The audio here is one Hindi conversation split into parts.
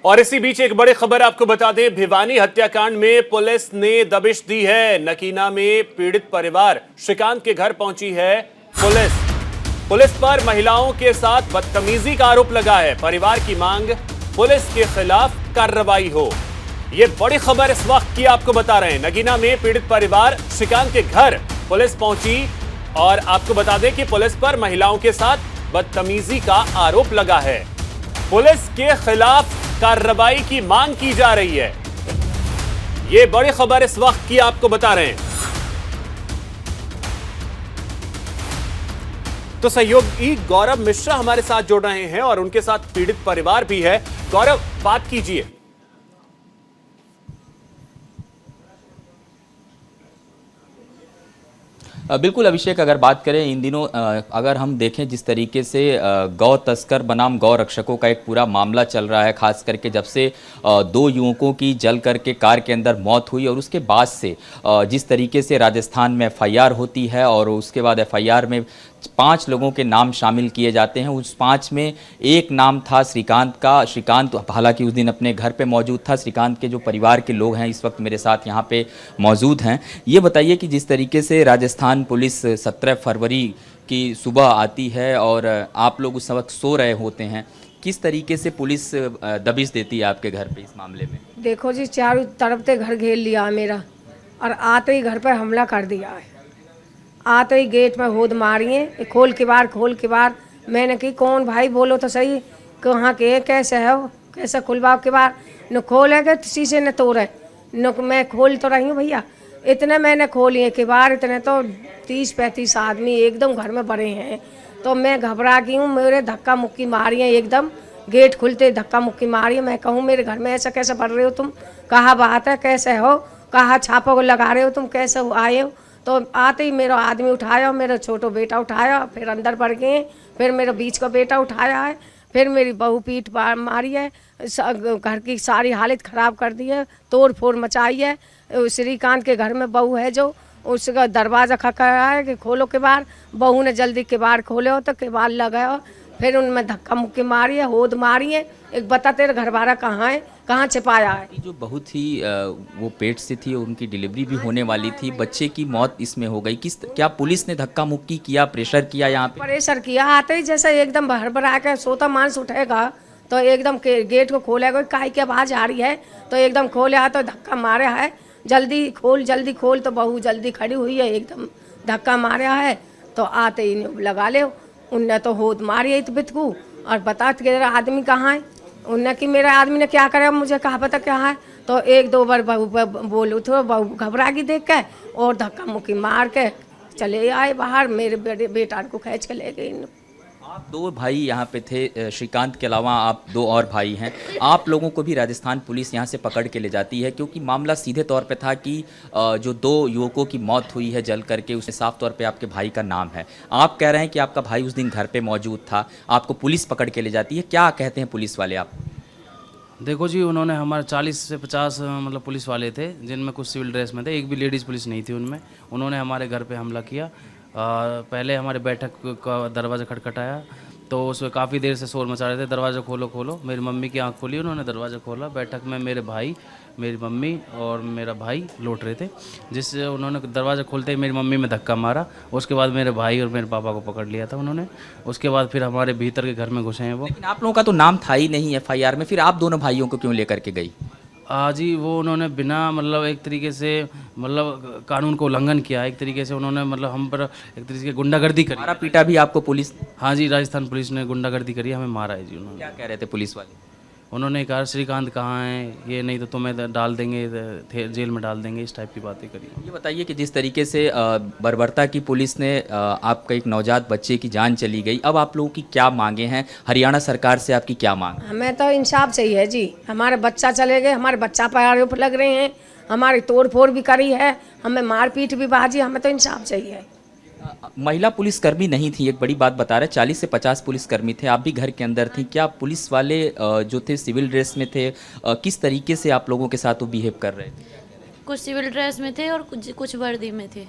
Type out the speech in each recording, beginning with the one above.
और इसी बीच एक बड़ी खबर आपको बता दें, भिवानी हत्याकांड में पुलिस ने दबिश दी है। नकीना में पीड़ित परिवार श्रीकांत के घर पहुंची है पुलिस पर महिलाओं के साथ बदतमीजी का आरोप लगा है। परिवार की मांग, पुलिस के खिलाफ कार्रवाई हो। यह बड़ी खबर इस वक्त की आपको बता रहे हैं। नगीना में पीड़ित परिवार श्रीकांत के घर पुलिस पहुंची और आपको बता दें कि पुलिस पर महिलाओं के साथ बदतमीजी का आरोप लगा है। पुलिस के खिलाफ कार्रवाई की मांग की जा रही है। यह बड़ी खबर इस वक्त की आपको बता रहे हैं। तो सहयोगी गौरव मिश्रा हमारे साथ जुड़ रहे हैं और उनके साथ पीड़ित परिवार भी है। गौरव, बात कीजिए। बिल्कुल अभिषेक, अगर बात करें इन दिनों अगर हम देखें जिस तरीके से गौ तस्कर बनाम गौ रक्षकों का एक पूरा मामला चल रहा है, खास करके जब से दो युवकों की जल करके कार के अंदर मौत हुई और उसके बाद से जिस तरीके से राजस्थान में एफआईआर होती है और उसके बाद एफआईआर में 5 लोगों के नाम शामिल किए जाते हैं। उस 5 में एक नाम था श्रीकांत का। श्रीकांत हालांकि उस दिन अपने घर पे मौजूद था। श्रीकांत के जो परिवार के लोग हैं इस वक्त मेरे साथ यहाँ पे मौजूद हैं। ये बताइए कि जिस तरीके से राजस्थान पुलिस 17 फरवरी की सुबह आती है और आप लोग उस वक्त सो रहे होते हैं, किस तरीके से पुलिस दबिश देती है आपके घर पे इस मामले में? देखो जी, चारों तरफ से घर घेर लिया मेरा और आते ही घर पर हमला कर दिया है। आते ही गेट में होद मारी है, खोल के बार। मैंने कही कौन भाई, बोलो तो सही, कहाँ के कैसे है, कैसे खुलवाओ के बार न खोलेगा शीशे न तोड़े न। मैं खोल तो रही हूँ भैया, इतने मैंने खोलिए के बार, इतने तो 30-35 आदमी एकदम घर में बड़े हैं। तो मैं घबरा गई हूँ, मेरे धक्का मुक्की मारी है, एकदम गेट खुलते धक्का मुक्की मारी है। मैं कहूँ मेरे घर में ऐसा कैसे पढ़ रहे हो तुम, कहाँ बात है, कैसे हो, कहाँ छापा को लगा रहे हो तुम, कैसे हो आए हो? तो आते ही मेरा आदमी उठाया, मेरा छोटो बेटा उठाया, फिर अंदर बढ़ गए, फिर मेरा बीच का बेटा उठाया है, फिर मेरी बहू पीठ मारी है, घर की सारी हालत ख़राब कर दी है, तोड़ फोड़ मचाई है। श्रीकांत के घर में बहू है जो, उसका दरवाज़ा खटखटाया है कि खोलो के बार। बहू ने जल्दी के बार खोले हो तो के बार लगाया, फिर उनमें धक्का मुक्की मारी है, होद मारी है। एक बता तेरा घर वाला कहाँ है, कहाँ छिपाया है? जो बहुत ही वो पेट से थी, उनकी डिलीवरी भी होने वाली थी, बच्चे की मौत इसमें हो गई। क्या पुलिस ने धक्का मुक्की किया, प्रेशर किया यहाँ पे? प्रेशर किया, आते ही जैसे एकदम भरभरा के सोता मांस उठेगा तो एकदम गेट को खोलेगा, काय की आवाज़ आ रही है तो एकदम खोले तो धक्का मारे है, जल्दी खोल। तो बहू जल्दी खड़ी हुई है, एकदम धक्का मारे है। तो आते ही लगा ले, उनने तो होद मारी है बितकू और बता तेरा आदमी कहाँ है। उनने कि मेरे आदमी ने क्या करे, मुझे कहा पता क्या है। तो 1-2 बार बहू बोलू तो बहू घबरा गई देख के और धक्का मुक्की मार के चले आए बाहर। मेरे बेटा को खींच के ले गई। आप 2 भाई यहाँ पे थे, श्रीकांत के अलावा आप 2 और भाई हैं। आप लोगों को भी राजस्थान पुलिस यहाँ से पकड़ के ले जाती है, क्योंकि मामला सीधे तौर पे था कि जो 2 युवकों की मौत हुई है जल करके, उसमें साफ तौर पे आपके भाई का नाम है। आप कह रहे हैं कि आपका भाई उस दिन घर पे मौजूद था, आपको पुलिस पकड़ के ले जाती है। क्या कहते हैं पुलिस वाले आप? देखो जी, उन्होंने हमारे 40 से 50 मतलब पुलिस वाले थे, जिनमें कुछ सिविल ड्रेस में थे, एक भी लेडीज़ पुलिस नहीं थी उनमें। उन्होंने हमारे घर पे हमला किया। पहले हमारे बैठक का दरवाज़ा खटखटाया तो उसमें काफ़ी देर से शोर मचा रहे थे, दरवाज़ा खोलो। मेरी मम्मी की आंख खोली, उन्होंने दरवाज़ा खोला। बैठक में मेरे भाई, मेरी मम्मी और मेरा भाई लौट रहे थे, जिससे उन्होंने दरवाज़ा खोलते ही मेरी मम्मी में धक्का मारा। उसके बाद मेरे भाई और मेरे पापा को पकड़ लिया था उन्होंने। उसके बाद फिर हमारे भीतर के घर में घुसे हैं वो। लेकिन आप लोगों का तो नाम था ही नहीं एफआईआर में, फिर आप दोनों भाइयों को क्यों लेकर के गई? जी, वो उन्होंने बिना मतलब एक तरीके से मतलब कानून को उल्लंघन किया। एक तरीके से उन्होंने मतलब हम पर एक तरीके से गुंडागर्दी करी। मारा पीटा भी आपको पुलिस? हाँ जी, राजस्थान पुलिस ने गुंडागर्दी करी, हमें मारा है जी उन्होंने। क्या कह रहे थे पुलिस वाले? उन्होंने कहा श्रीकांत कहाँ है, ये नहीं तो तुम्हें डाल देंगे, जेल में डाल देंगे, इस टाइप की बातें करी। ये बताइए कि जिस तरीके से बर्बरता की पुलिस ने आपका एक नवजात बच्चे की जान चली गई, अब आप लोगों की क्या मांगे हैं? हरियाणा सरकार से आपकी क्या मांग? हमें तो इंसाफ चाहिए जी। हमारे बच्चा चले गए, हमारे बच्चा पैरों पर लग रहे हैं, हमारी तोड़ फोड़ भी करी है, हमें मारपीट भी बाजी। हमें तो इंसाफ चाहिए। महिला पुलिसकर्मी नहीं थी, एक बड़ी बात बता रहे, 40 से 50 पुलिसकर्मी थे, आप भी घर के अंदर थी। क्या पुलिस वाले जो थे सिविल ड्रेस में थे, किस तरीके से आप लोगों के साथ वो बिहेव कर रहे थे? कुछ सिविल ड्रेस में थे और कुछ वर्दी में थे।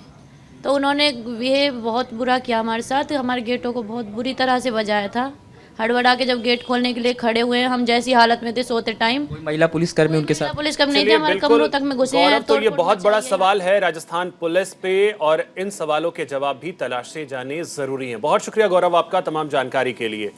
तो उन्होंने बिहेव बहुत बुरा किया हमारे साथ, हमारे गेटों को बहुत बुरी तरह से बजाया था। हड़बड़ा के जब गेट खोलने के लिए खड़े हुए हैं, हम जैसी हालत में थे सोते टाइम, कोई महिला पुलिसकर्मी उनके साथ? पुलिस कब नहीं थे, चलिए, हमारे बिल्कुल, कमरों तक में घुसे हैं। गौरव, तो ये तोड़-फोड़ बहुत मचाई बड़ा है। सवाल है राजस्थान पुलिस पे और इन सवालों के जवाब भी तलाशे जाने जरूरी हैं। बहुत शुक्रिया गौरव आपका तमाम जानकारी के लिए।